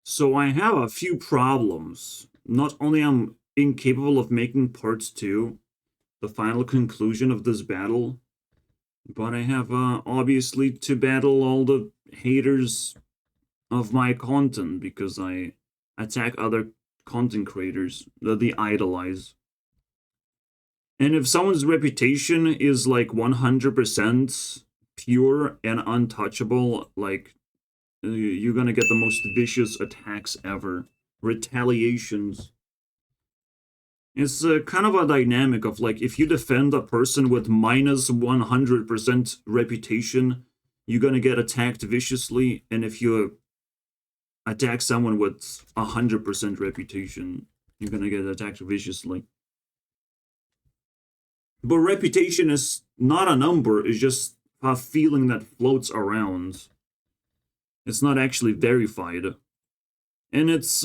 So I have a few problems. Not only am incapable of making part two, the final conclusion of this battle, but I have obviously to battle all the haters of my content because I attack other content creators that they idolize. And if someone's reputation is like 100% pure and untouchable, like you're gonna get the most vicious attacks ever, retaliations. It's kind of a dynamic of like if you defend a person with minus 100% reputation, you're gonna get attacked viciously, and if you attack someone with 100% reputation, you're gonna get attacked viciously. But reputation is not a number, it's just a feeling that floats around. It's not actually verified. And it's,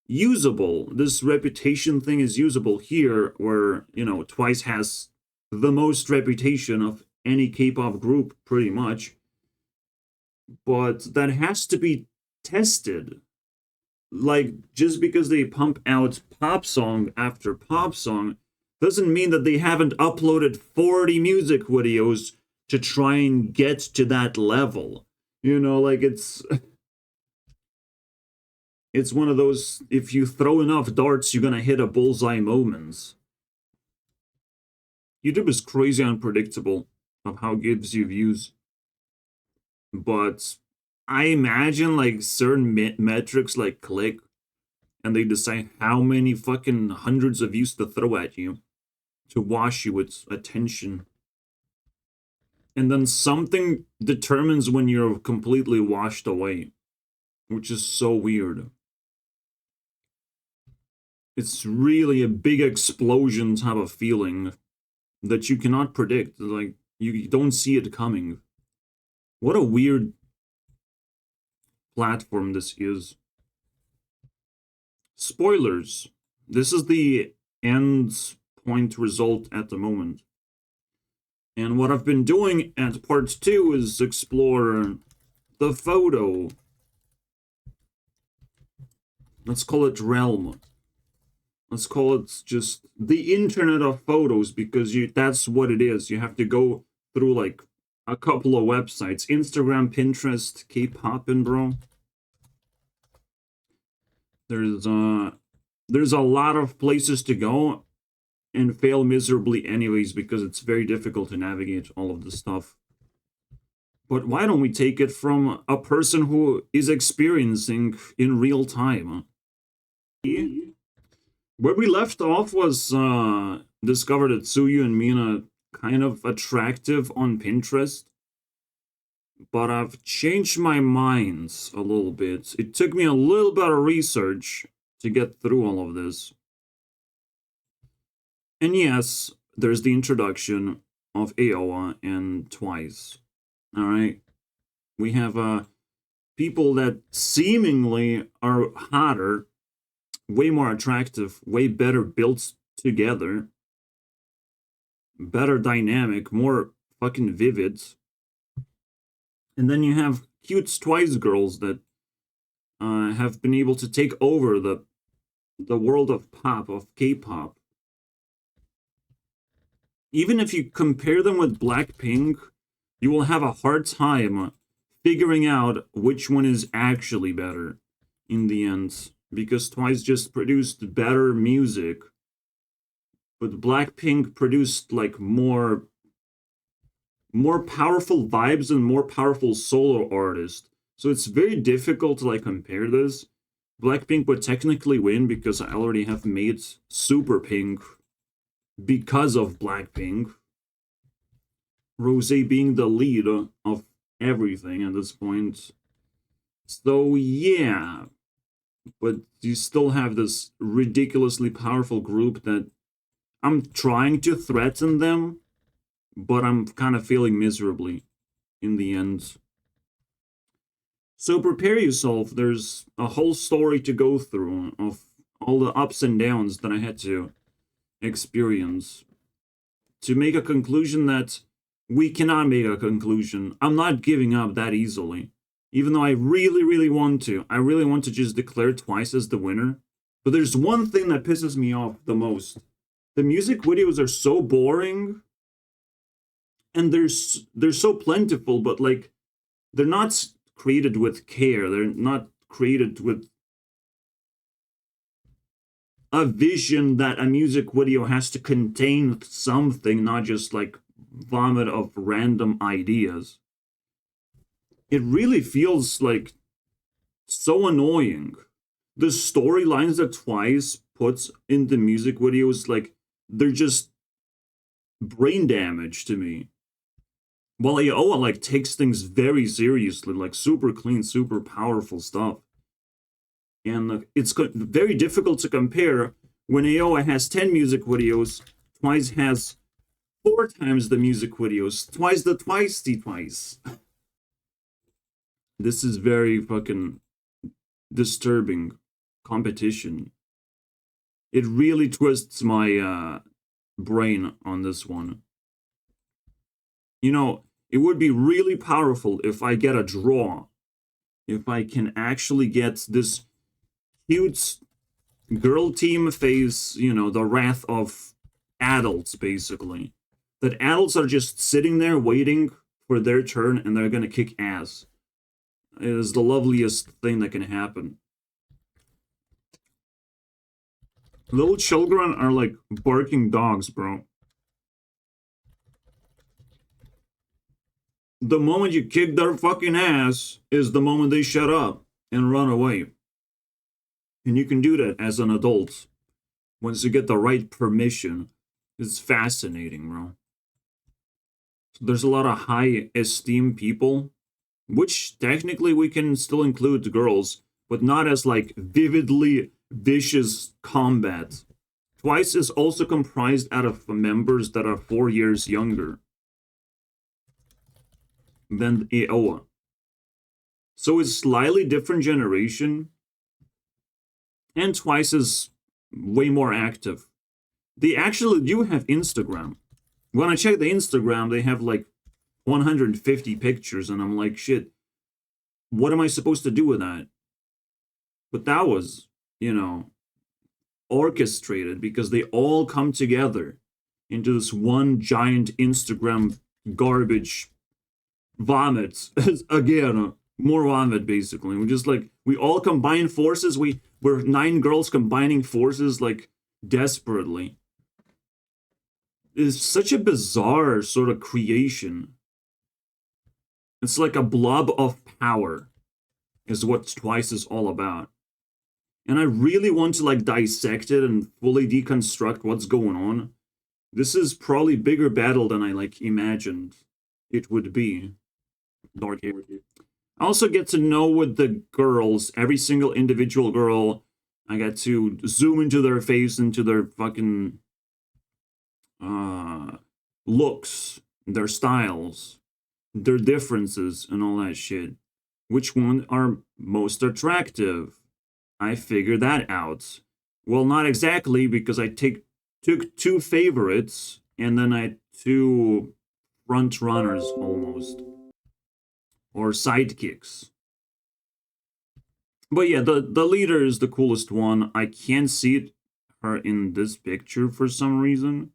usable. This reputation thing is usable here, where, Twice has the most reputation of any K-pop group, pretty much. But that has to be tested. Like, just because they pump out pop song after pop song doesn't mean that they haven't uploaded 40 music videos to try and get to that level. It's one of those, if you throw enough darts, you're gonna hit a bullseye moments. YouTube is crazy unpredictable of how it gives you views. But I imagine like certain metrics like click, and they decide how many fucking hundreds of views to throw at you to wash you with attention. And then something determines when you're completely washed away, which is so weird. It's really a big explosion type of feeling that you cannot predict. Like, you don't see it coming. What a weird platform this is. Spoilers. This is the end point result at the moment. And what I've been doing at part 2 is explore the photo. Let's call it realm. Let's call it just the internet of photos, because that's what it is. You have to go through like a couple of websites. Instagram, Pinterest, K-pop, and bro. There's a lot of places to go and fail miserably anyways, because it's very difficult to navigate all of this stuff. But why don't we take it from a person who is experiencing in real time? Where we left off was discovered that Tsuyu and Mina kind of attractive on Pinterest. But I've changed my mind a little bit. It took me a little bit of research to get through all of this. And yes, there's the introduction of Aowa and Twice. Alright? We have people that seemingly are hotter, way more attractive, way better built together, better dynamic, more fucking vivid. And then you have cute Twice girls that have been able to take over the world of pop, of K-pop. Even if you compare them with Blackpink, you will have a hard time figuring out which one is actually better in the end, because Twice just produced better music, but Blackpink produced like more powerful vibes and more powerful solo artists. So it's very difficult to like compare this. Blackpink would technically win because I already have made Super Pink because of Blackpink. Rosé being the lead of everything at this point. So yeah, but you still have this ridiculously powerful group that I'm trying to threaten them, but I'm kind of failing miserably in the end. So prepare yourself. There's a whole story to go through of all the ups and downs that I had to experience to make a conclusion that we cannot make a conclusion. I'm not giving up that easily. Even though I really, really want to. I really want to just declare Twice as the winner. But there's one thing that pisses me off the most. The music videos are so boring, and they're so plentiful, but like they're not created with care. They're not created with a vision that a music video has to contain something, not just like vomit of random ideas. It really feels like so annoying. The storylines that Twice puts in the music videos, like, they're just brain damage to me. While Aoa like takes things very seriously, like super clean, super powerful stuff. And it's very difficult to compare when Aoa has 10 music videos, Twice has 4 times the music videos, twice the twice. This is very fucking disturbing competition. It really twists my brain on this one. You know, it would be really powerful if I get a draw. If I can actually get this huge girl team face, you know, the wrath of adults, basically. That adults are just sitting there waiting for their turn and they're gonna kick ass. It is the loveliest thing that can happen. Little children are like barking dogs, bro. The moment you kick their fucking ass is the moment they shut up and run away. And you can do that as an adult once you get the right permission. It's fascinating, bro. There's a lot of high esteem people, which technically we can still include girls, but not as like vividly vicious combat. Twice is also comprised out of members that are 4 years younger than Aoa. So it's slightly different generation, and Twice is way more active. They actually do have Instagram. When I check the Instagram, they have like 150 pictures, and I'm like, shit, what am I supposed to do with that? But that was, you know, orchestrated because they all come together into this one giant Instagram garbage vomit. Again, more vomit, basically. We just like, we all combine forces. We're 9 girls combining forces like desperately. It's such a bizarre sort of creation. It's like a blob of power is what Twice is all about. And I really want to like dissect it and fully deconstruct what's going on. This is probably bigger battle than I like imagined it would be. Dark hair. I also get to know with the girls, every single individual girl. I get to zoom into their face, into their fucking looks, their styles, their differences, and all that shit. Which one are most attractive? I figured that out. Well, not exactly, because I took 2 favorites, and then I had 2 front runners almost. Or sidekicks. But yeah, the leader is the coolest one. I can't see her in this picture for some reason.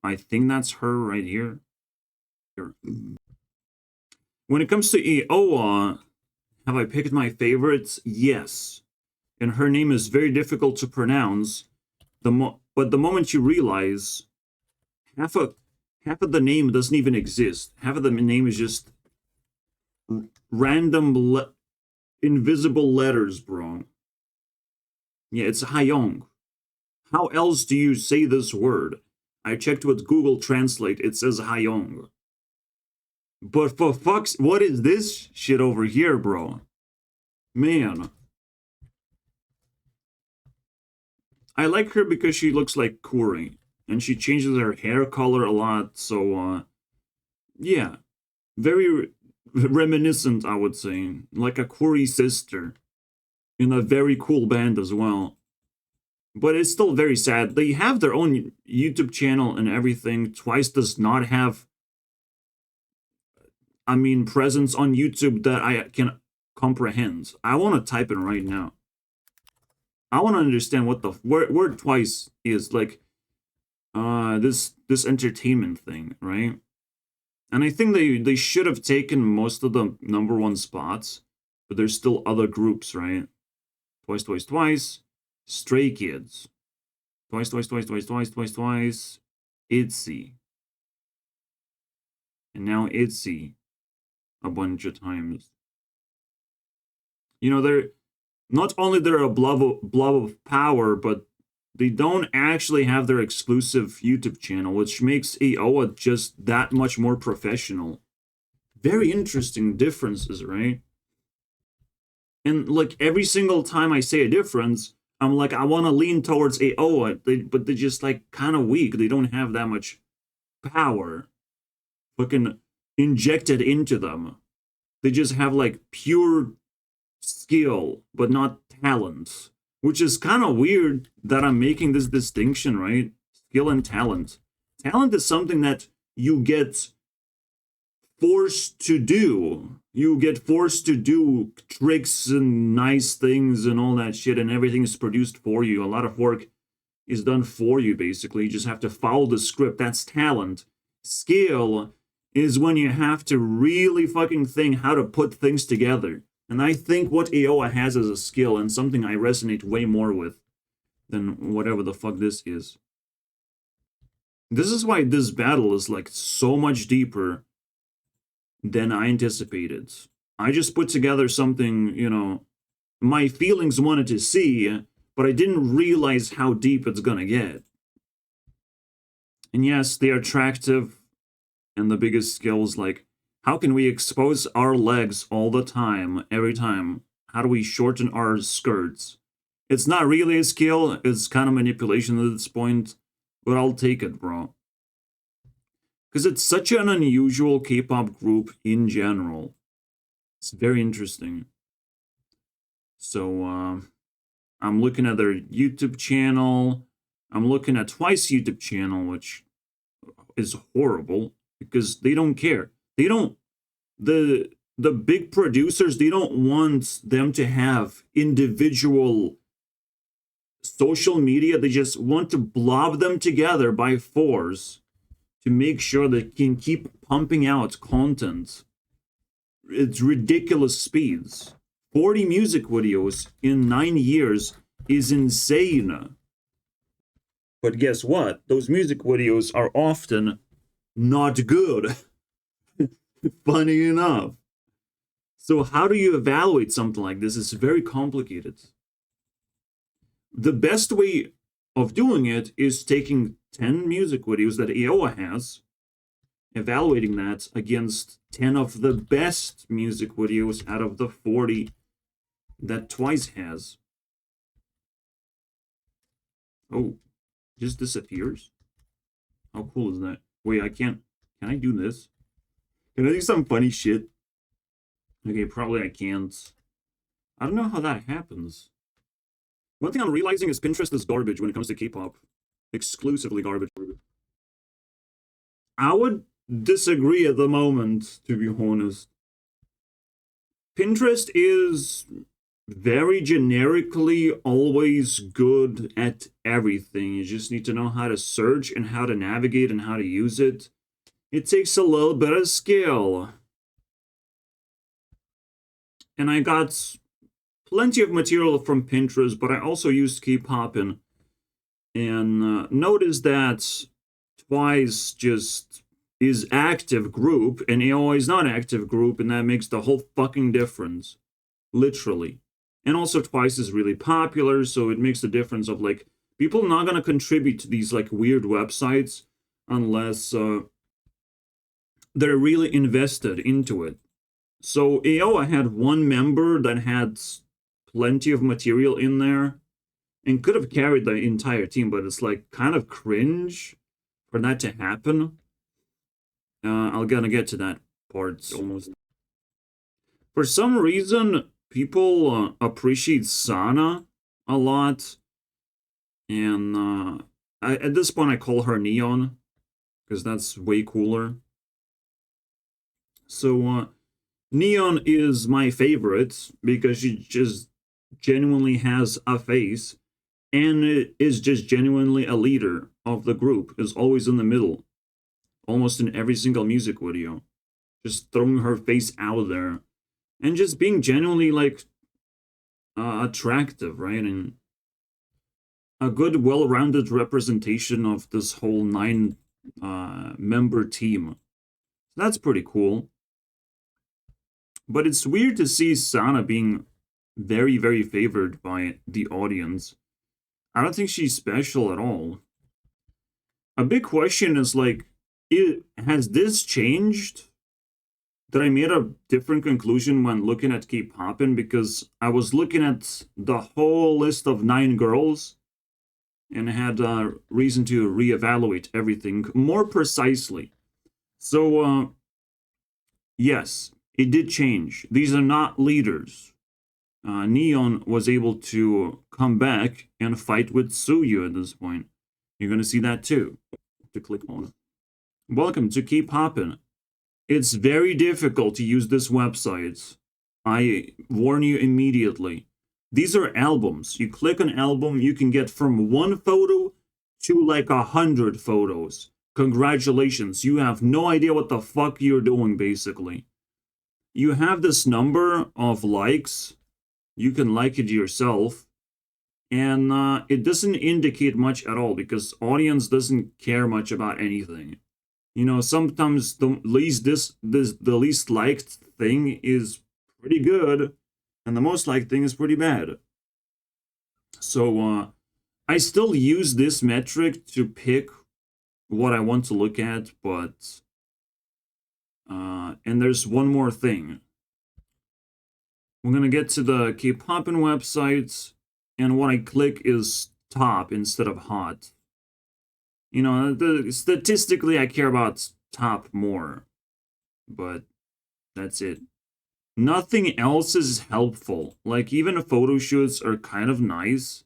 I think that's her right here. When it comes to Aoa, have I picked my favorites? Yes. And her name is very difficult to pronounce. But the moment you realize half of the name doesn't even exist. Half of the name is just random invisible letters, bro. Yeah, it's Hayong. How else do you say this word? I checked with Google Translate. It says Hayong. But for fuck's... What is this shit over here, bro? Man. I like her because she looks like Kuri. And she changes her hair color a lot, so, yeah. Very reminiscent, I would say. Like a Kuri sister. In a very cool band as well. But it's still very sad. They have their own YouTube channel and everything. Twice does not have I mean, presence on YouTube that I can comprehend. I want to type it right now. I want to understand what the where twice is, like this entertainment thing, right? And I think they should have taken most of the #1 spots, but there's still other groups, right? Twice, twice, twice. Stray Kids. Twice, twice, twice, twice, twice, twice, twice. ITZY. And now ITZY a bunch of times. You know, they're not only they're a blob of power, but they don't actually have their exclusive YouTube channel, which makes Aoa just that much more professional. Very interesting differences, right? And like every single time I say a difference, I'm like, I want to lean towards Aoa, but they're just like kind of weak. They don't have that much power fucking injected into them. They just have like pure skill, but not talent. Which is kind of weird that I'm making this distinction, right? Skill and talent. Talent is something that you get forced to do. You get forced to do tricks and nice things and all that shit, and everything is produced for you. A lot of work is done for you, basically. You just have to follow the script. That's talent. Skill is when you have to really fucking think how to put things together. And I think what Aoa has as a skill, and something I resonate way more with than whatever the fuck this is. This is why this battle is like so much deeper than I anticipated. I just put together something, you know, my feelings wanted to see, but I didn't realize how deep it's gonna get. And yes, they are attractive, and the biggest skill is like, how can we expose our legs all the time, every time? How do we shorten our skirts? It's not really a skill, it's kind of manipulation at this point, but I'll take it, bro. Because it's such an unusual K-pop group in general. It's very interesting. So, I'm looking at their YouTube channel. I'm looking at Twice YouTube channel, which is horrible, because they don't care. They don't, the big producers, they don't want them to have individual social media. They just want to blob them together by force to make sure they can keep pumping out content. It's ridiculous speeds. 40 music videos in 9 years is insane. But guess what? Those music videos are often not good. Funny enough. So how do you evaluate something like this? It's very complicated. The best way of doing it is taking 10 music videos that Aoa has, evaluating that against 10 of the best music videos out of the 40 that Twice has. Oh, just disappears? How cool is that? Wait, I can't. Can I do this? Can I do some funny shit? Okay, probably I can't. I don't know how that happens. One thing I'm realizing is Pinterest is garbage when it comes to K-pop. Exclusively garbage. I would disagree at the moment, to be honest. Pinterest is very generically always good at everything. You just need to know how to search and how to navigate and how to use it. It takes a little bit of skill. And I got plenty of material from Pinterest, but I also used K-Poppin' and noticed that Twice just is active group and Aoa is not active group, and that makes the whole fucking difference. Literally. And also Twice is really popular, so it makes the difference of like, people are not gonna contribute to these like weird websites unless they're really invested into it. So Aoa had one member that had plenty of material in there and could have carried the entire team, but it's like kind of cringe for that to happen. I'm gonna get to that part almost. For some reason, people appreciate Sana a lot, and at this point I call her Neon, because that's way cooler. So Neon is my favorite because she just genuinely has a face and is just genuinely a leader of the group, is always in the middle, almost in every single music video, just throwing her face out there and just being genuinely like attractive, right? And a good, well-rounded representation of this whole nine member team. That's pretty cool. But it's weird to see Sana being very, very favored by the audience. I don't think she's special at all. A big question is like, has this changed? Did I made a different conclusion when looking at K-Poppin'? Because I was looking at the whole list of 9 girls and had reason to reevaluate everything more precisely. So, yes, it did change. These are not leaders. Neon was able to come back and fight with Suyu at this point. You're going to see that too. To click on it. Welcome to K-Poppin'. It's very difficult to use this website. I warn you immediately. These are albums. You click an album, you can get from 1 photo to like 100 photos. Congratulations, you have no idea what the fuck you're doing, basically. You have this number of likes. You can like it yourself. And it doesn't indicate much at all because audience doesn't care much about anything. You know, sometimes the least liked thing is pretty good, and the most liked thing is pretty bad. So I still use this metric to pick what I want to look at, but and there's one more thing. We're gonna get to the K-Poppin' websites, and what I click is top instead of hot. You know, statistically, I care about top more, but that's it. Nothing else is helpful. Like, even photo shoots are kind of nice,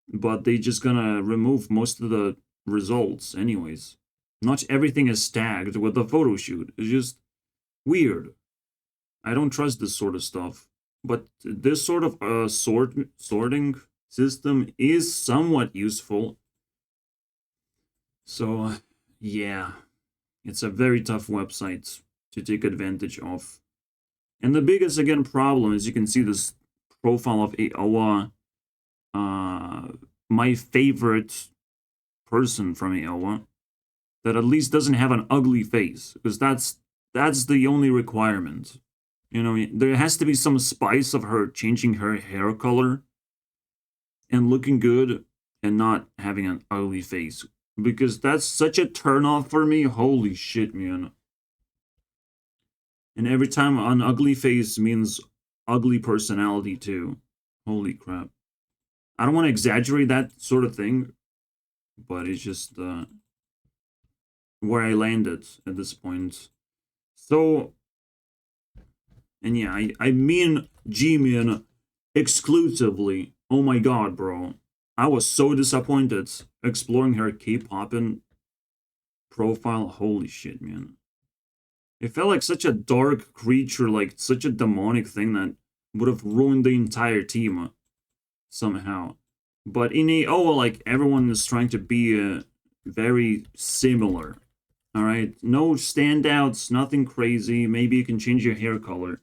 but they just gonna remove most of the results anyways. Not everything is tagged with the photo shoot. It's just weird. I don't trust this sort of stuff. But this sort of sorting system is somewhat useful. So, yeah, it's a very tough website to take advantage of. And the biggest, again, problem is you can see this profile of Aowa, my favorite person from Aowa, that at least doesn't have an ugly face, because that's the only requirement. You know, there has to be some spice of her changing her hair color and looking good and not having an ugly face. Because that's such a turnoff for me. Holy shit, man. And every time an ugly face means ugly personality too. Holy crap. I don't want to exaggerate that sort of thing, but it's just where I landed at this point. So, and yeah, I mean Jimin exclusively. Oh my god, bro. I was so disappointed exploring her K-Poppin' profile. Holy shit, man. It felt like such a dark creature, like such a demonic thing that would have ruined the entire team somehow. But in AO, like, everyone is trying to be very similar. Alright? No standouts, nothing crazy. Maybe you can change your hair color.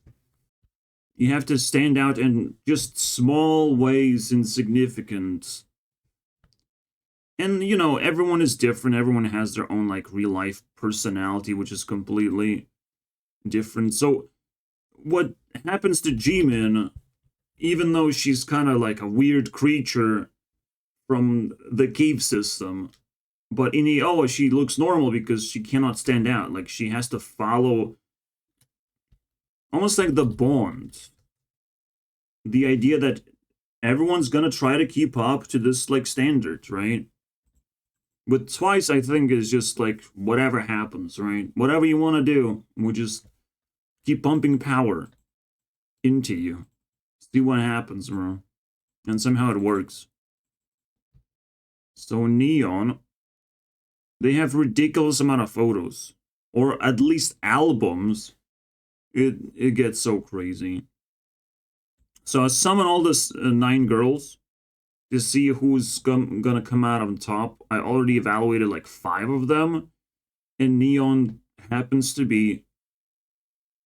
You have to stand out in just small ways, insignificant. And, you know, everyone is different. Everyone has their own, like, real-life personality, which is completely different. So, what happens to Jimin, even though she's kind of like a weird creature from the cave system, but in Iowa, she looks normal because she cannot stand out. Like, she has to follow almost like the bond. The idea that everyone's gonna try to keep up to this, like, standard, right? With Twice, I think, is just like, whatever happens, right? Whatever you want to do, we'll just keep pumping power into you. See what happens, bro. And somehow it works. So Neon, they have ridiculous amount of photos. Or at least albums. It gets so crazy. So I summon all this 9 girls to see who's gonna come out on top. I already evaluated like 5 of them, and Neon happens to be,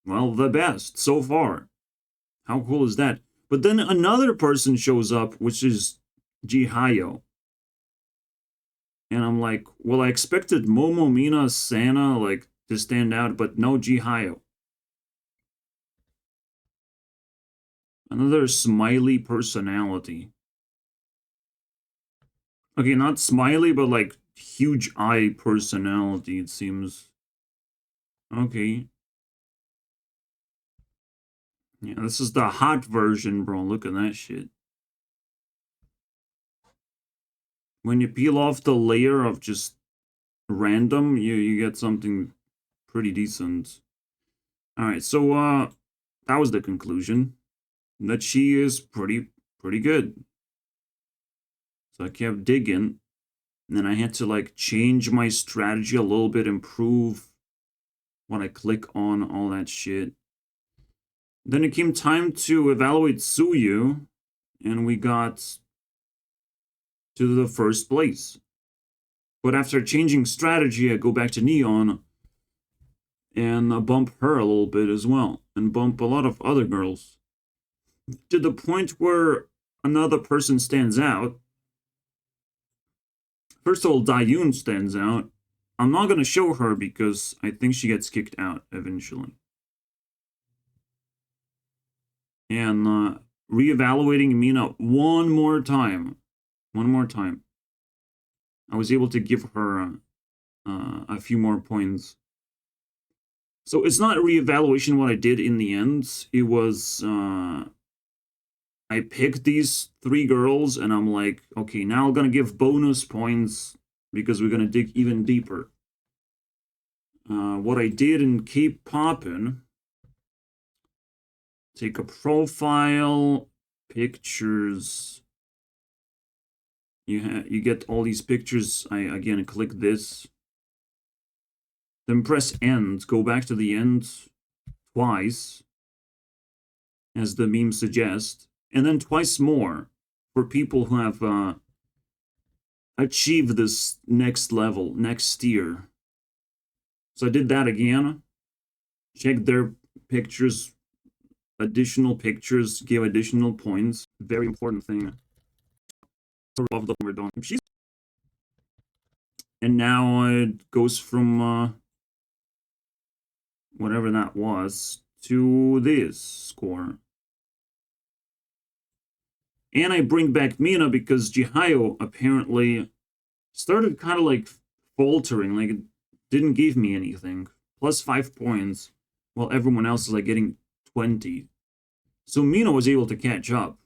well, the best so far. How cool is that? But then another person shows up, which is Jihayo. And I'm like, well, I expected Momo, Mina, Sana, like, to stand out, but no Jihayo. Another smiley personality. Okay, not smiley, but like huge eye personality, it seems. Okay. Yeah, this is the hot version, bro. Look at that shit. When you peel off the layer of just random, you get something pretty decent. Alright, so that was the conclusion. That she is pretty good. So I kept digging. And then I had to like change my strategy a little bit, improve what I click on, all that shit. Then it came time to evaluate Suyu, and we got to the first place. But after changing strategy, I go back to Neon and bump her a little bit as well, and bump a lot of other girls. To the point where another person stands out. First of all, Dayun stands out. I'm not going to show her because I think she gets kicked out eventually. And reevaluating Mina one more time. I was able to give her a few more points. So it's not a reevaluation what I did in the end. It was I picked these 3 girls and I'm like, okay, now I'm gonna give bonus points because we're gonna dig even deeper. What I did in K-Popin, take a profile, pictures. You get all these pictures. I again click this. Then press end, go back to the end twice, as the meme suggests, and then twice more for people who have achieved this next level, next tier. So I did that again, checked their pictures, additional pictures, gave additional points. Very important thing. Of the we're done. And now it goes from whatever that was to this score. And I bring back Mina because Jihayo apparently started kind of like faltering, like it didn't give me anything. Plus 5 points, while everyone else is like getting 20. So Mina was able to catch up.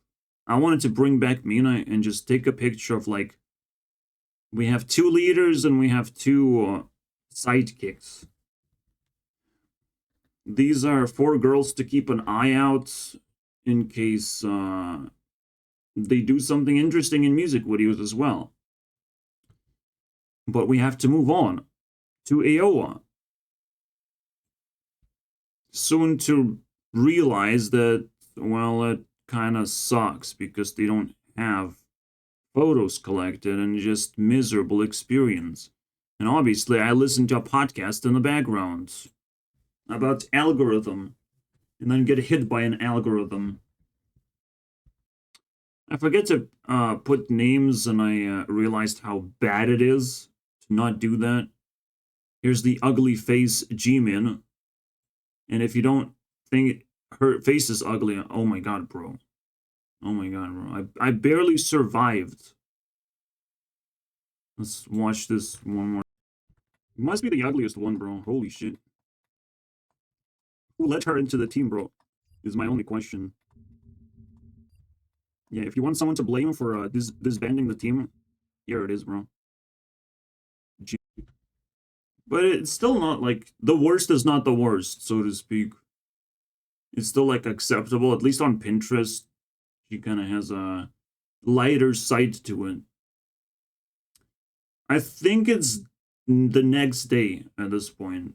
I wanted to bring back Mina and just take a picture of like, we have 2 leaders and we have 2 sidekicks. These are 4 girls to keep an eye out in case they do something interesting in music videos as well. But we have to move on to Aoa. Soon to realize that, well, it kind of sucks because they don't have photos collected and just miserable experience. And obviously, I listened to a podcast in the background about algorithm and then get hit by an algorithm. I forget to put names, and I realized how bad it is to not do that. Here's the ugly face Jimin. And if you don't think her face is ugly, oh my god, bro. Oh my god, bro. I barely survived. Let's watch this one more. It must be the ugliest one, bro. Holy shit. Who let her into the team, bro? Is my only question. Yeah, if you want someone to blame for disbanding the team, here it is, bro. But it's still not like the worst is not the worst, so to speak. It's still like acceptable, at least on Pinterest. She kind of has a lighter side to it. I think it's the next day at this point.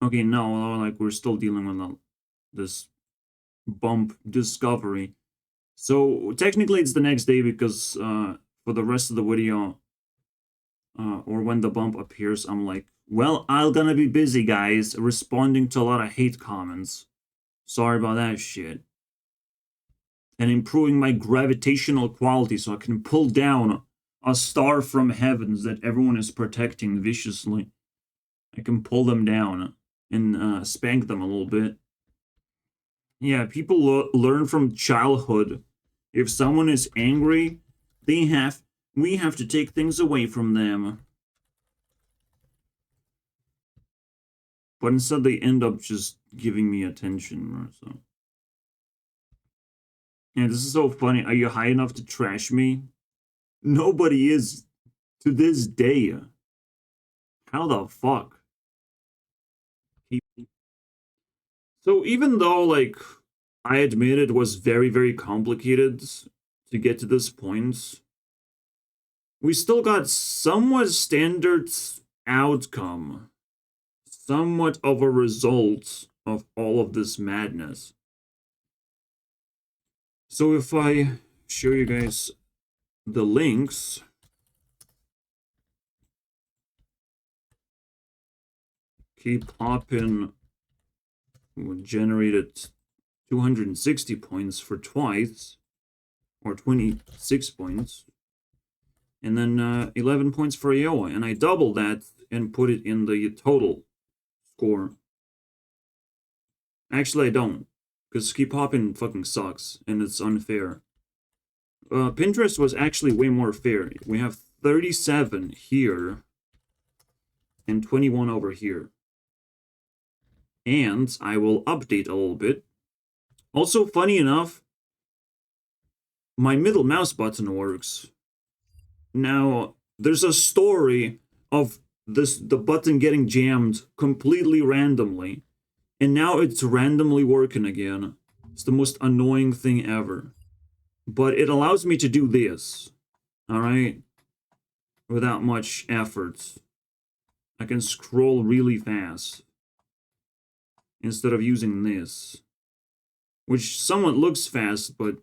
Okay, no, like we're still dealing with this bump discovery. So technically it's the next day because for the rest of the video, or when the bump appears, I'm like, well, I'm gonna be busy, guys, responding to a lot of hate comments. Sorry about that shit. And improving my gravitational quality so I can pull down a star from heavens that everyone is protecting viciously. I can pull them down and spank them a little bit. Yeah, people learn from childhood. If someone is angry, we have to take things away from them. But instead they end up just giving me attention. So. Yeah, this is so funny. Are you high enough to trash me? Nobody is to this day. How the fuck? So even though, like, I admit it was very, very complicated to get to this point, we still got somewhat standard outcome. Somewhat of a result of all of this madness. So if I show you guys the links, KPOP generated 260 points for twice, or 26 points, and then 11 points for Iowa, and I doubled that and put it in the total score. Actually, I don't, because KPOP fucking sucks, and it's unfair. Pinterest was actually way more fair. We have 37 here, and 21 over here. And I will update a little bit. Also, funny enough, my middle mouse button works. Now, there's a story of the button getting jammed completely randomly, and now it's randomly working again. It's the most annoying thing ever. But it allows me to do this, alright? Without much effort. I can scroll really fast instead of using this, which somewhat looks fast, but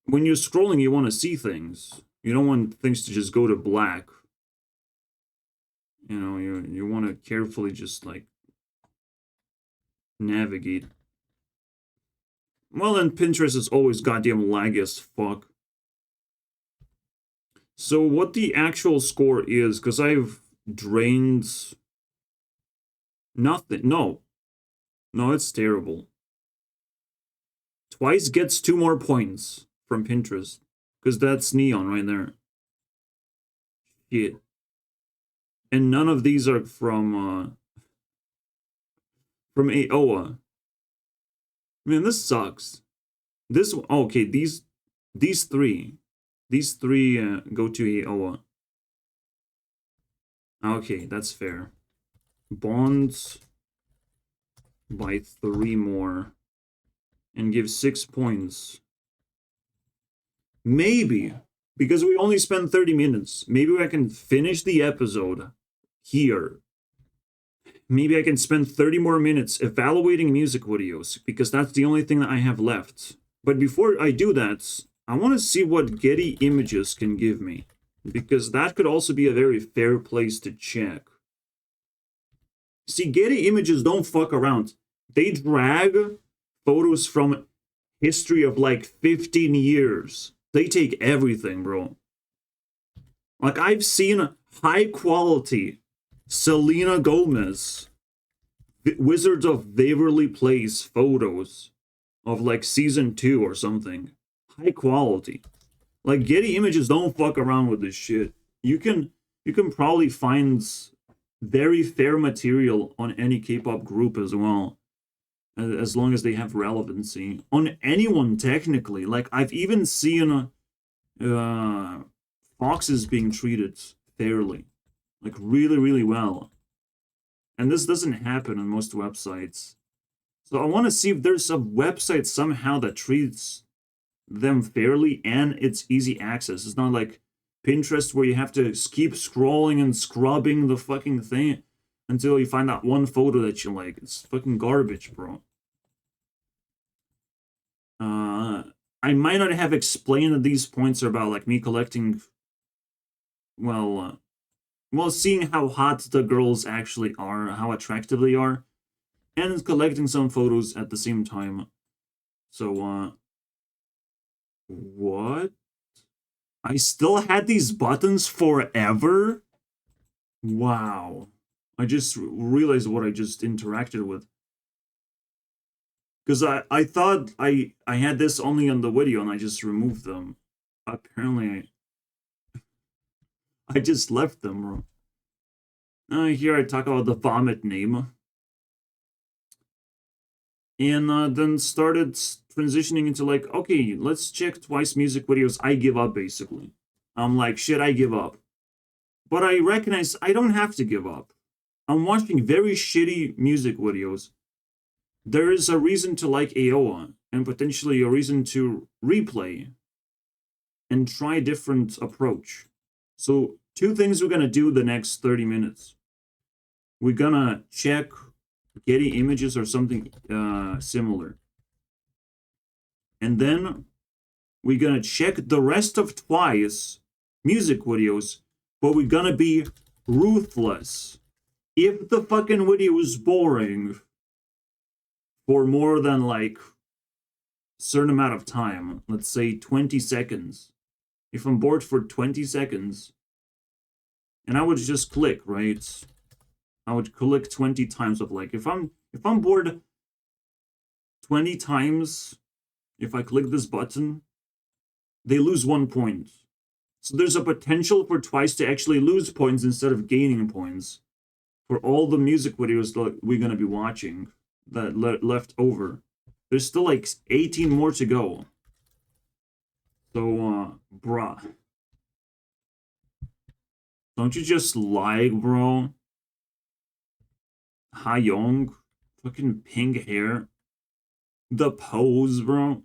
when you're scrolling, you want to see things. You don't want things to just go to black. You know, you want to carefully just, like, navigate. Well, then Pinterest is always goddamn laggy as fuck. So what the actual score is, because I've drained nothing. No, it's terrible. Twice gets 2 more points from Pinterest, because that's neon right there. Shit. And none of these are from AOA. Man, this sucks. This, okay, these three go to AOA. Okay, that's fair. Bonds by 3 more and give 6 points. Maybe, because we only spent 30 minutes, maybe I can finish the episode here. Maybe I can spend 30 more minutes evaluating music videos, because that's the only thing that I have left. But before I do that, I want to see what Getty Images can give me, because that could also be a very fair place to check. See, Getty Images don't fuck around. They drag photos from history of like 15 years. They take everything, bro. Like, I've seen high quality Selena Gomez, Wizards of Waverly Place photos of like season 2 or something. High quality. Like, Getty Images don't fuck around with this shit. You can probably find very fair material on any K-pop group as well, as long as they have relevancy. On anyone, technically. Like, I've even seen foxes being treated fairly. Like, really, really well. And this doesn't happen on most websites. So I want to see if there's a website somehow that treats them fairly and it's easy access. It's not like Pinterest where you have to keep scrolling and scrubbing the fucking thing. until you find that one photo that you like. It's fucking garbage, bro. I might not have explained that these points are about like me collecting, well, well, seeing how hot the girls actually are, how attractive they are, and collecting some photos at the same time. So, what? I still had these buttons forever? Wow. I just realized what I just interacted with. Because I thought I had this only on the video and I just removed them. Apparently, I just left them, bro. Here I talk about the vomit name. And then started transitioning into like, okay, let's check twice music videos. I give up, basically. I'm like, shit, I give up. But I recognize I don't have to give up. I'm watching very shitty music videos. There is a reason to like AOA, and potentially a reason to replay and try a different approach. So, two things we're gonna do the next 30 minutes. We're gonna check Getty images or something similar. And then we're gonna check the rest of Twice music videos, but we're gonna be ruthless. If the fucking video is boring for more than like a certain amount of time, let's say 20 seconds. If I'm bored for 20 seconds, and I would just click, right? I would click 20 times of like, if I'm bored 20 times, if I click this button, they lose 1 point. So there's a potential for Twice to actually lose points instead of gaining points for all the music videos that we're gonna be watching that left over. There's still like 18 more to go. So, bruh. Don't you just like, bro? Ha-young, fucking pink hair. The pose, bro.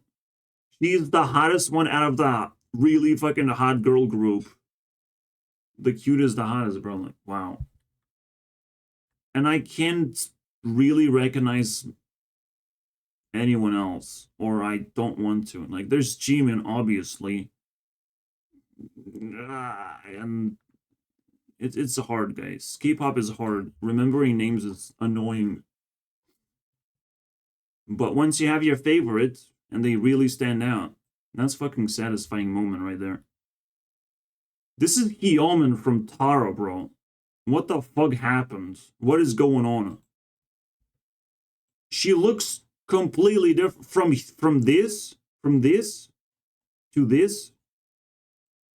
She's the hottest one out of the really fucking hot girl group. The cutest, the hottest, bro. Like, wow. And I can't really recognize anyone else, or I don't want to. Like, there's Jimin, obviously. And it's hard, guys. K-pop is hard. Remembering names is annoying. But once you have your favorite, and they really stand out, that's fucking satisfying moment right there. This is Hyeomin from Tara, bro. What the fuck happened? What is going on? She looks completely different from this to this.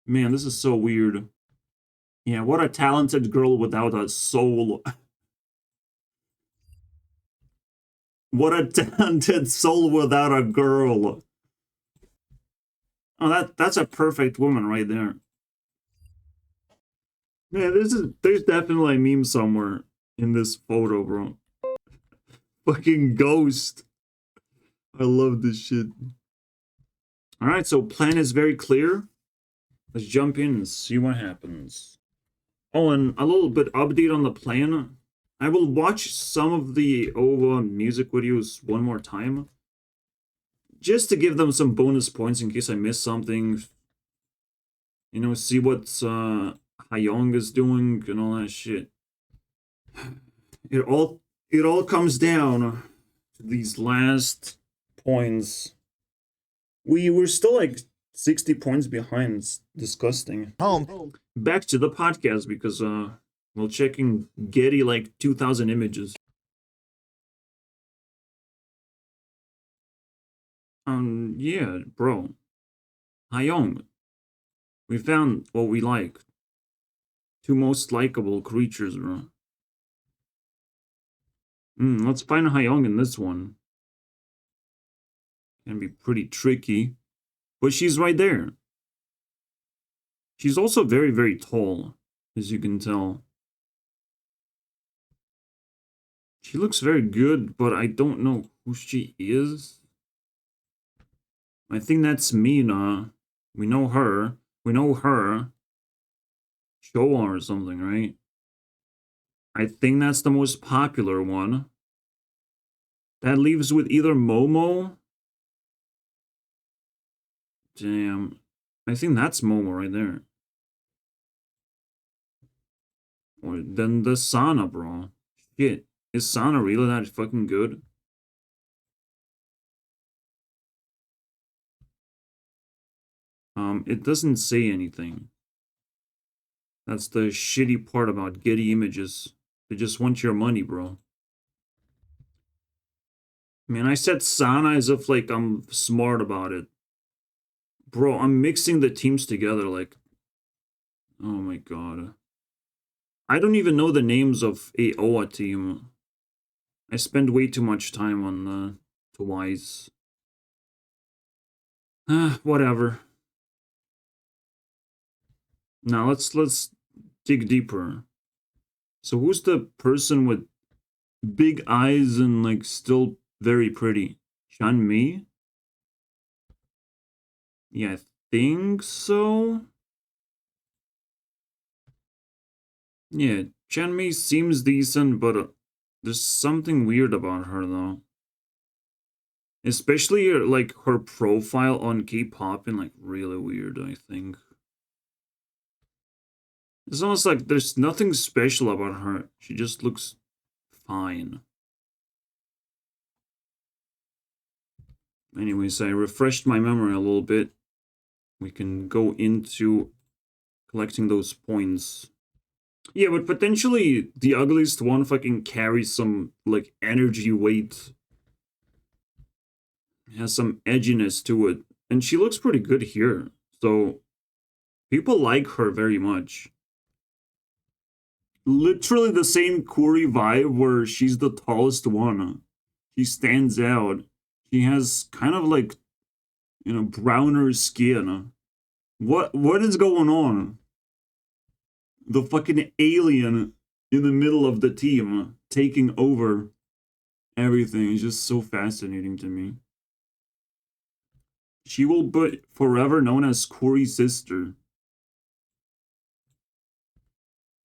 Man, this is so weird. Yeah, what a talented girl without a soul. What a talented soul without a girl. Oh, that's a perfect woman right there. Yeah, there's definitely a meme somewhere in this photo, bro. Fucking ghost. I love this shit. Alright, so plan is very clear. Let's jump in and see what happens. Oh, and a little bit update on the plan. I will watch some of the OVA music videos one more time. Just to give them some bonus points in case I miss something. You know, see what Hyung is doing and all that shit. It all comes down to these last points. We were still like 60 points behind. It's disgusting. Back to the podcast because we're checking Getty like 2,000 images. Yeah, bro. Hyung. We found what we like. Two most likable creatures, bro. Let's find Hyung in this one. Can be pretty tricky. But she's right there. She's also very, very tall, as you can tell. She looks very good, but I don't know who she is. I think that's Mina. We know her. We know her. Showa or something, right? I think that's the most popular one. That leaves with either Momo. Damn. I think that's Momo right there. Or then the Sana, bro. Shit. Is Sana really that fucking good? It doesn't say anything. That's the shitty part about Getty Images. They just want your money, bro. Man, I said Sana as if, like, I'm smart about it. Bro, I'm mixing the teams together, like... Oh my god. I don't even know the names of a OA team. I spend way too much time on Twice. Whatever. Now let's dig deeper. So who's the person with big eyes and like still very pretty? Shanmi? Yeah, I think so. Yeah, Chanmi seems decent, but there's something weird about her though. Especially like her profile on K-pop and like really weird, I think. It's almost like there's nothing special about her. She just looks fine. Anyways, I refreshed my memory a little bit. We can go into collecting those points. Yeah, but potentially the ugliest one fucking carries some, like, energy weight. It has some edginess to it. And she looks pretty good here. So, people like her very much. Literally the same Kuri vibe where she's the tallest one. She stands out. She has kind of like, browner skin. What is going on? The fucking alien in the middle of the team taking over everything is just so fascinating to me. She will be forever known as Corey's sister.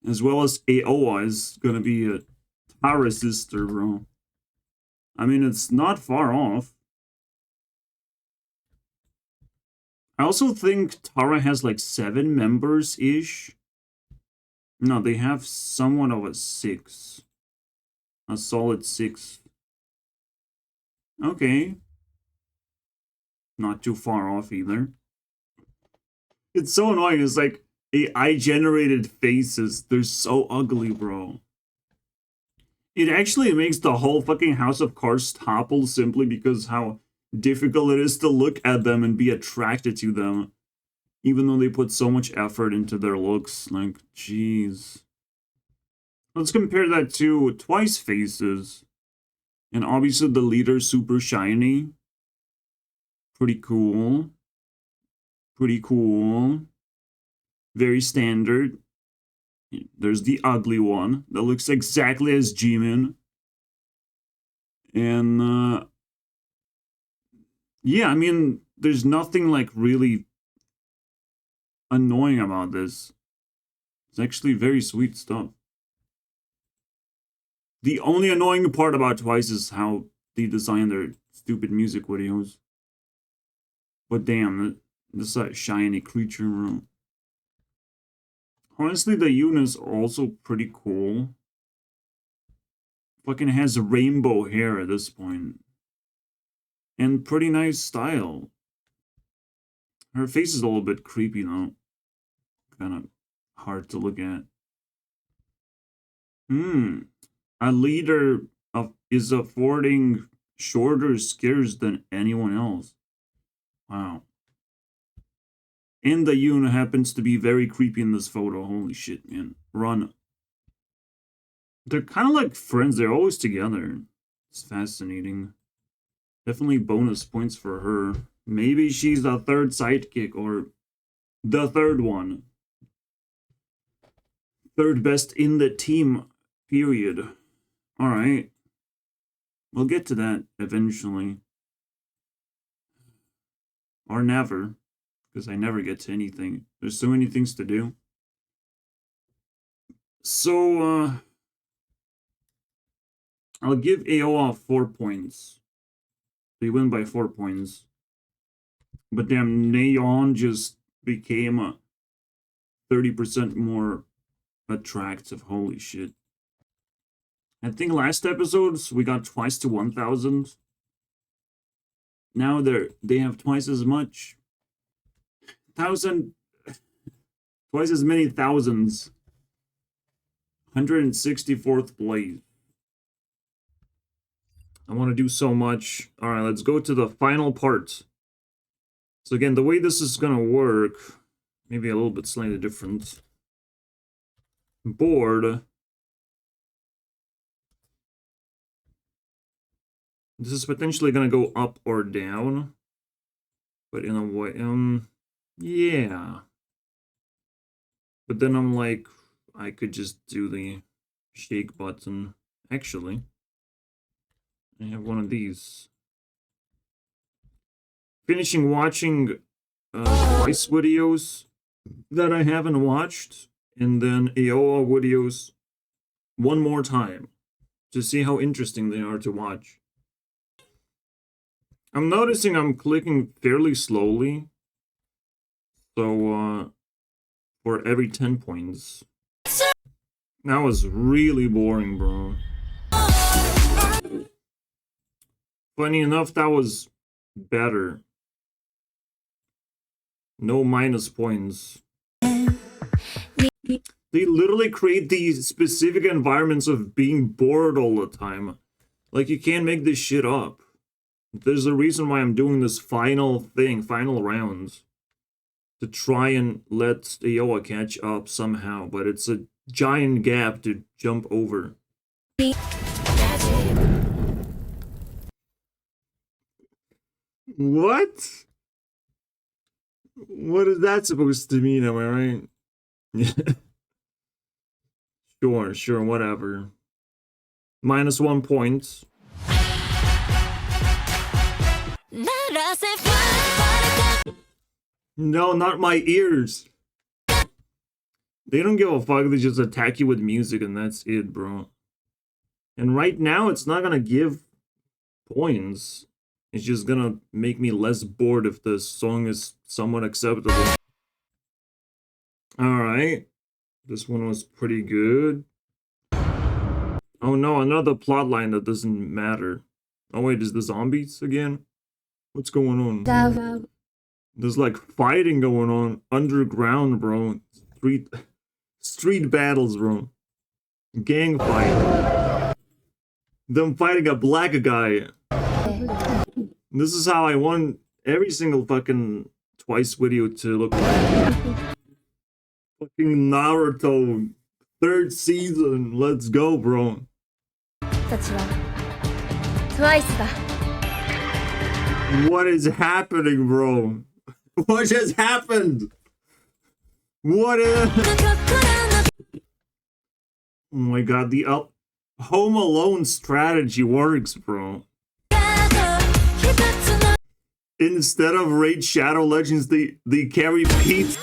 As well as Aoa is gonna be a Tara's sister, bro. I mean, it's not far off. I also think Tara has like 7 members-ish. No, they have somewhat of a 6. A solid 6. Okay. Not too far off either. It's so annoying. It's like AI-generated faces. They're so ugly, bro. It actually makes the whole fucking House of Cards topple simply because how difficult it is to look at them and be attracted to them. Even though they put so much effort into their looks. Like, jeez. Let's compare that to Twice faces. And obviously the leader's super shiny. Pretty cool. Pretty cool. Very standard. There's the ugly one that looks exactly as Jimin. And, yeah, I mean, there's nothing, like, really annoying about this. It's actually very sweet stuff. The only annoying part about Twice is how they design their stupid music videos. But damn, this shiny creature room. Honestly, the unit's also pretty cool. Fucking has rainbow hair at this point. And pretty nice style. Her face is a little bit creepy though. Kind of hard to look at. A leader is affording shorter skills than anyone else. Wow. And the Yoon happens to be very creepy in this photo. Holy shit, man. Run. They're kind of like friends. They're always together. It's fascinating. Definitely bonus points for her. Maybe she's the third sidekick or the third one. Third best in the team, period. Alright. We'll get to that eventually. Or never. Because I never get to anything. There's so many things to do. So, I'll give Aoa 4 points. They win by 4 points. But damn, Neon just became 30% more attractive. Holy shit. I think last episodes we got twice to 1,000. Now they have twice as much. 1,000, twice as many thousands. 164th place. I want to do so much. All right, let's go to the final part. So again, the way this is gonna work, maybe a little bit slightly different. Board. This is potentially gonna go up or down, but in a way, yeah. But then I'm like, I could just do the shake button. Actually, I have one of these. Finishing watching Twice videos that I haven't watched, and then Aoa videos one more time to see how interesting they are to watch. I'm noticing I'm clicking fairly slowly, so for every 10 points. That was really boring, bro. Funny enough, that was better. No minus points. They literally create these specific environments of being bored all the time. Like, you can't make this shit up. There's a reason why I'm doing this final thing, final rounds. To try and let Aoa catch up somehow, but it's a giant gap to jump over. What? What is that supposed to mean, am I right? Sure, whatever. Minus 1 point. No, not my ears. They don't give a fuck, they just attack you with music and that's it, bro. And right now, it's not gonna give points. It's just gonna make me less bored if the song is somewhat acceptable. Alright. This one was pretty good. Oh no, another plotline that doesn't matter. Oh wait, is the zombies again? What's going on? There's like fighting going on underground, bro. Street battles, bro. Gang fight. Them fighting a black guy. This is how I want every single fucking Twice video to look like. Fucking Naruto. 3rd season. Let's go, bro. What is happening, bro? What just happened? What is... Oh my god, the Home Alone strategy works, bro. Instead of Raid Shadow Legends, they carry pizza.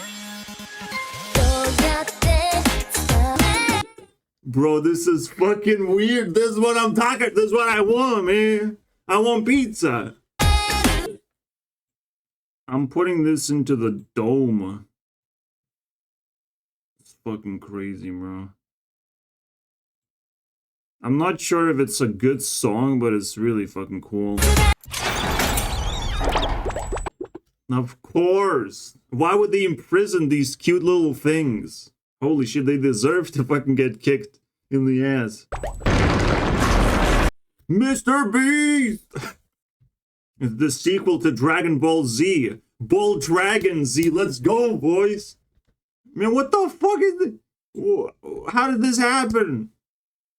Bro, this is fucking weird. This is what I'm talking. This is what I want, man. I want pizza. I'm putting this into the dome. It's fucking crazy, bro. I'm not sure if it's a good song, but it's really fucking cool. Of course. Why would they imprison these cute little things? Holy shit, they deserve to fucking get kicked in the ass. Mr. Beast! It's the sequel to Dragon Ball Z. Ball Dragon Z. Let's go, boys. Man, what the fuck is this? How did this happen?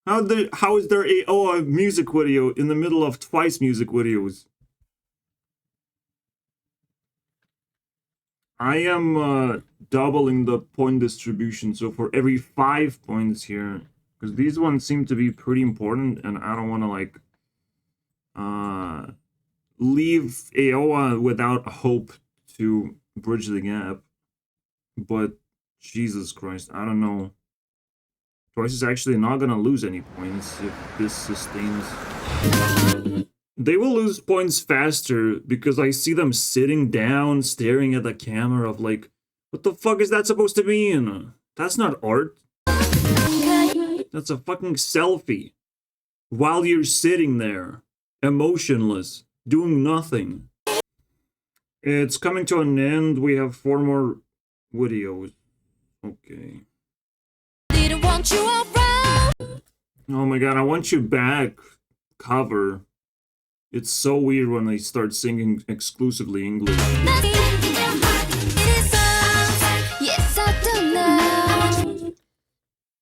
How is there a music video in the middle of Twice music videos? I am doubling the point distribution, so for every 5 points here, because these ones seem to be pretty important, and I don't want to like leave Aoa without hope to bridge the gap. But Jesus Christ, I don't know. Twice is actually not gonna lose any points if this sustains. They will lose points faster because I see them sitting down, staring at the camera of like, what the fuck is that supposed to mean? That's not art. That's a fucking selfie. While you're sitting there, emotionless, doing nothing. It's coming to an end. We have 4 more videos. Okay. Didn't want you around. Oh my god, I Want You Back cover. It's so weird when they start singing exclusively English. Yes, I don't know.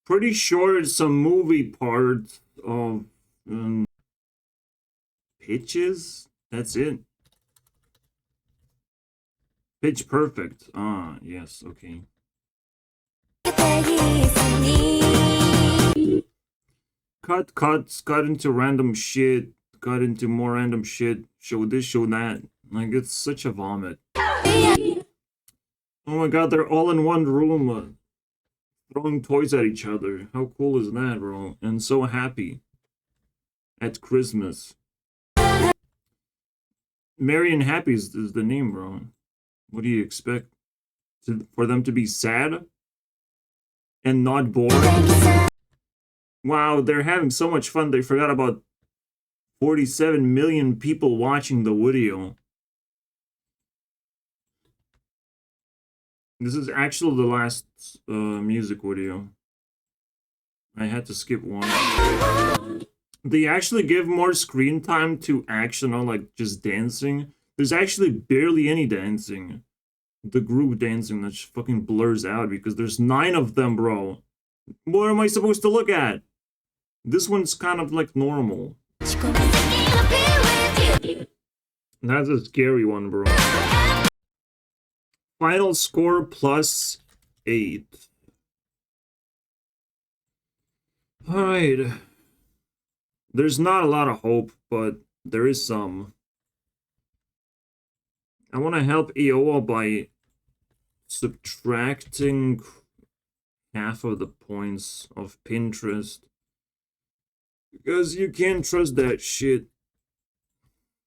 Pretty sure it's some movie part of Pitches? That's it. Pitch Perfect. Ah, yes, okay. Cut into random shit, cut into more random shit, show this, show that. Like, it's such a vomit. Oh my god, they're all in one room, throwing toys at each other. How cool is that, bro? And so happy. At Christmas. Merry and Happy is the name, bro. What do you expect? For them to be sad? And not bored? Wow, they're having so much fun, they forgot about 47 million people watching the video. This is actually the last music video. I had to skip one. They actually give more screen time to action or like just dancing. There's actually barely any dancing. The group dancing that fucking blurs out because there's 9 of them, bro. What am I supposed to look at? This one's kind of like normal. That's a scary one, bro. Final score +8. Alright. There's not a lot of hope, but there is some. I want to help Iowa by subtracting half of the points of Pinterest. Because you can't trust that shit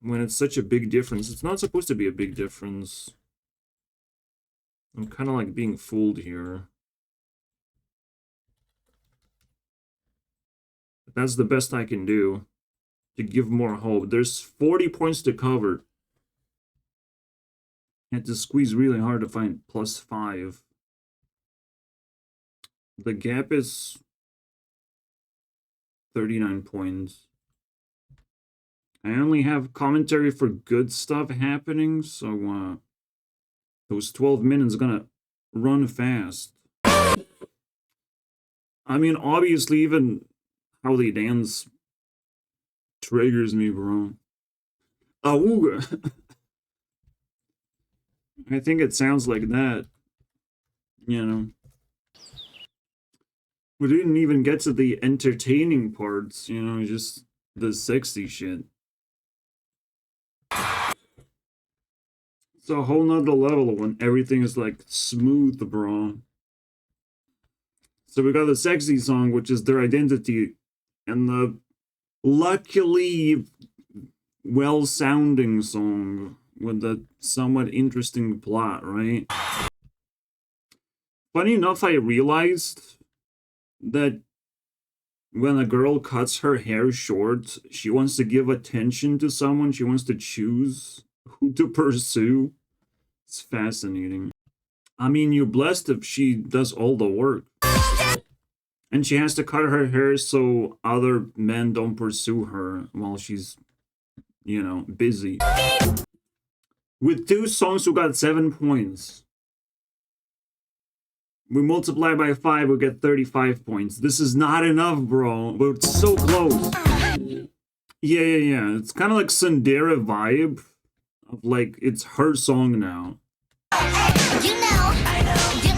when it's such a big difference. It's not supposed to be a big difference. I'm kind of like being fooled here. But that's the best I can do to give more hope. There's 40 points to cover. I had to squeeze really hard to find +5. The gap is 39 points. I only have commentary for good stuff happening, so those 12 minutes gonna run fast. I mean, obviously, even how they dance triggers me, bro. Awooga. I think it sounds like that. You know. We didn't even get to the entertaining parts, you know, just the sexy shit. It's a whole nother level when everything is like smooth, bro. So we got the sexy song, which is their identity, and the luckily well-sounding song with the somewhat interesting plot, right? Funny enough, I realized that when a girl cuts her hair short, she wants to give attention to someone. She wants to choose who to pursue. It's fascinating. I mean, you're blessed if she does all the work. And she has to cut her hair so other men don't pursue her while she's, you know, busy. With 2 songs, we got 7 points. We multiply by 5, we get 35 points. This is not enough, bro. But it's so close. Yeah. It's kind of like Sundara vibe. Of like, it's her song now. You know, I know, you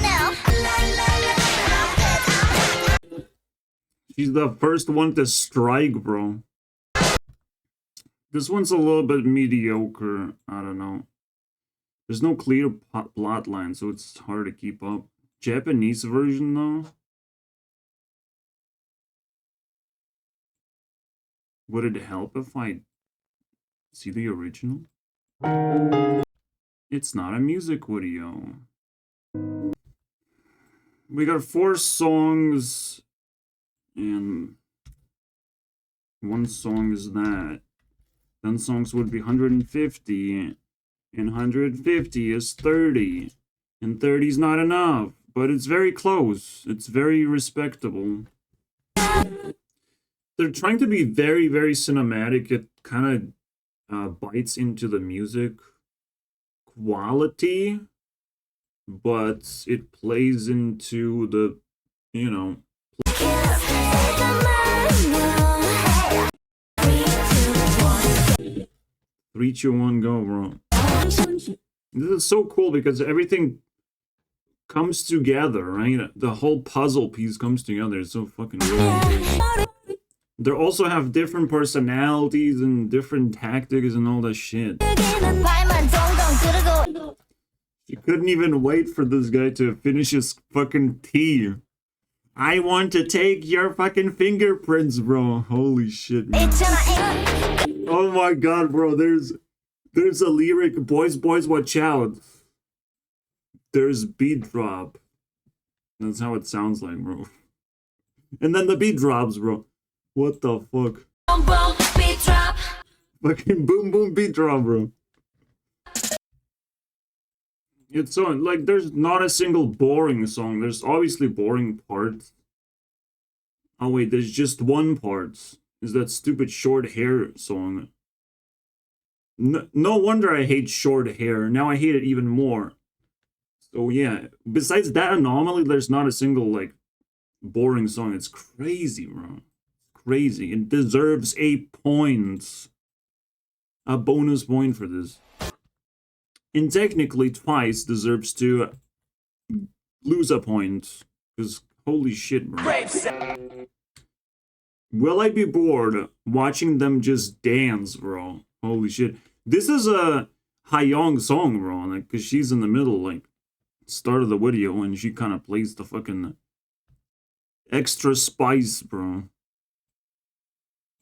know. She's the first one to strike, bro. This one's a little bit mediocre. I don't know. There's no clear plot line, so it's hard to keep up. Japanese version, though? Would it help if I see the original? It's not a music video. We got 4 songs, and 1 song is that. 10 songs would be 150, and 150 is 30. And 30 is not enough, but it's very close. It's very respectable. They're trying to be very, very cinematic. It kind of bites into the music quality, but it plays into the, you know. 3, 2, 1, go, bro. This is so cool because everything comes together, right? The whole puzzle piece comes together. It's so fucking cool. They also have different personalities and different tactics and all that shit. She couldn't even wait for this guy to finish his fucking tea. I want to take your fucking fingerprints, bro. Holy shit, man. Oh my god, bro. There's a lyric, boys, watch out. There's beat drop. That's how it sounds like, bro. And then the beat drops, bro. What the fuck? Boom, boom, beat drop. Fucking boom, boom, beat drop, bro. It's so, like, there's not a single boring song. There's obviously boring parts. Oh, wait, there's just one part. Is that stupid short hair song. No wonder I hate short hair. Now I hate it even more. So, yeah. Besides that anomaly, there's not a single, like, boring song. It's crazy, bro. Crazy. It deserves a point. A bonus point for this. And technically, Twice deserves to lose a point. Because, holy shit, bro. Will I be bored watching them just dance, bro? Holy shit. This is a Hayoung song, bro. Like, because she's in the middle, like, start of the video, and she kind of plays the fucking extra spice, bro.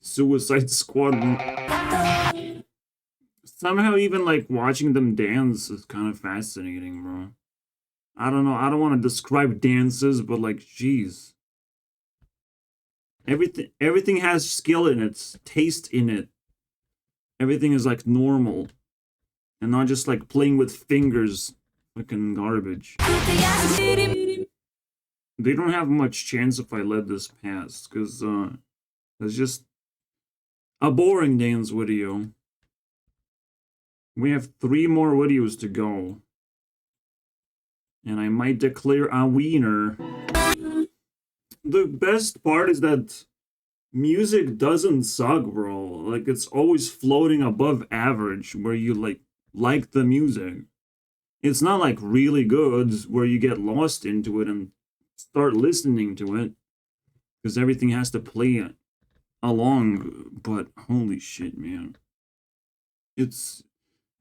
Suicide Squad. Somehow even, like, watching them dance is kind of fascinating, bro. I don't know. I don't want to describe dances, but, like, jeez. Everything has skill in it, taste in it. Everything is, like, normal. And not just, like, playing with fingers. Fucking garbage. They don't have much chance if I let this pass, because, it's just a boring dance video. We have 3 more videos to go. And I might declare a winner. The best part is that music doesn't suck, bro. Like, it's always floating above average where you, like the music. It's not, like, really good where you get lost into it and start listening to it. Because everything has to play along. But, holy shit, man. It's...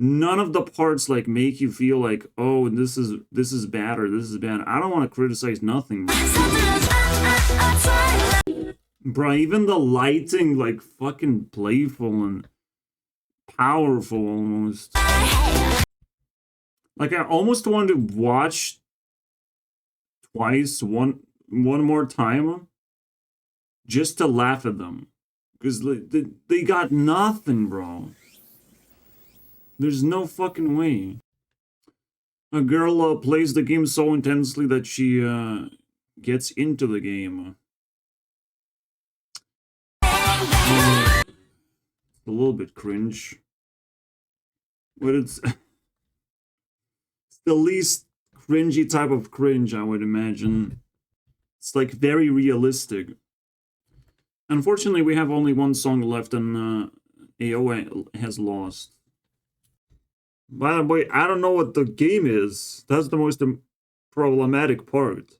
None of the parts, like, make you feel like, oh, this is bad or this is bad. I don't want to criticize nothing, bro. Bro, even the lighting, like, fucking playful and powerful almost. Like, I almost wanted to watch Twice one more time just to laugh at them. Because they got nothing, bro. There's no fucking way. A girl plays the game so intensely that she gets into the game. A little bit cringe. But it's the least cringy type of cringe, I would imagine. It's like very realistic. Unfortunately, we have only 1 song left and AO has lost. By the way, I don't know what the game is. That's the most problematic part.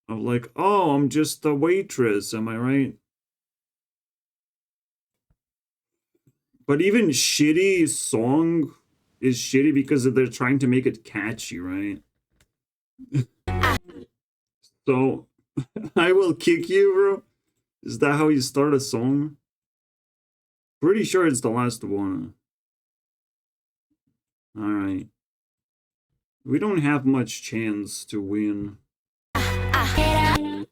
Of like, oh, I'm just a waitress, am I right? But even shitty song is shitty because they're trying to make it catchy, right? So, I will kick you, bro. Is that how you start a song? Pretty sure it's the last one. Alright. We don't have much chance to win. I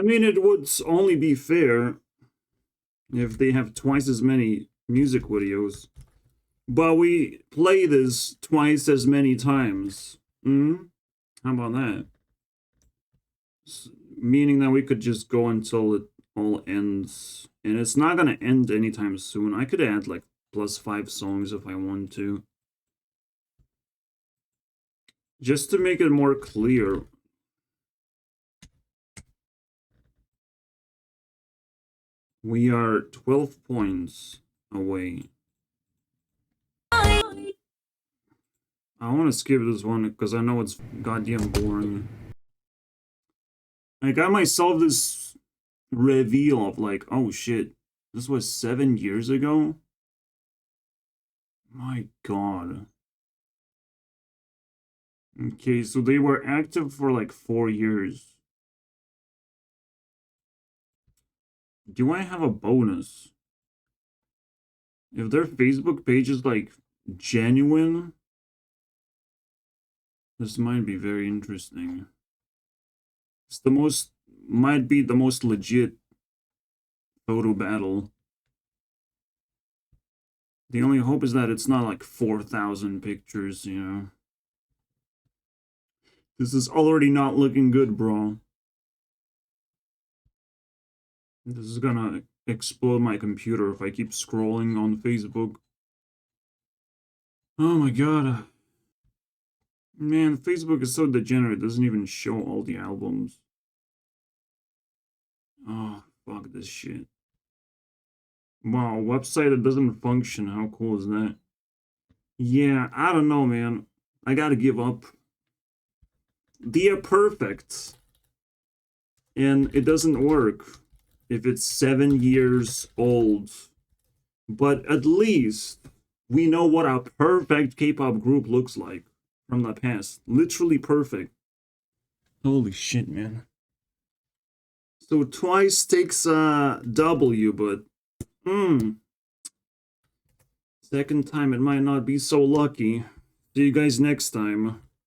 mean, it would only be fair if they have twice as many music videos. But we play this twice as many times. How about that? Meaning that we could just go until it all ends. And it's not gonna end anytime soon. I could add like +5 songs if I want to. Just to make it more clear. We are 12 points away. I want to skip this one because I know it's goddamn boring. I got myself this reveal of like, oh shit, this was 7 years ago? My god. Okay, so they were active for like 4 years. Do I have a bonus? If their Facebook page is like genuine, this might be very interesting. It's might be the most legit photo battle. The only hope is that it's not like 4,000 pictures, you know. This is already not looking good, bro. This is gonna explode my computer if I keep scrolling on Facebook. Oh my god. Man, Facebook is so degenerate, it doesn't even show all the albums. Oh, fuck this shit. Wow, website that doesn't function, how cool is that? Yeah, I don't know, man. I gotta give up. They are perfect. And it doesn't work if it's 7 years old. But at least we know what a perfect K-pop group looks like from the past. Literally perfect. Holy shit, man. So twice takes a W, but second time it might not be so lucky. See you guys next time.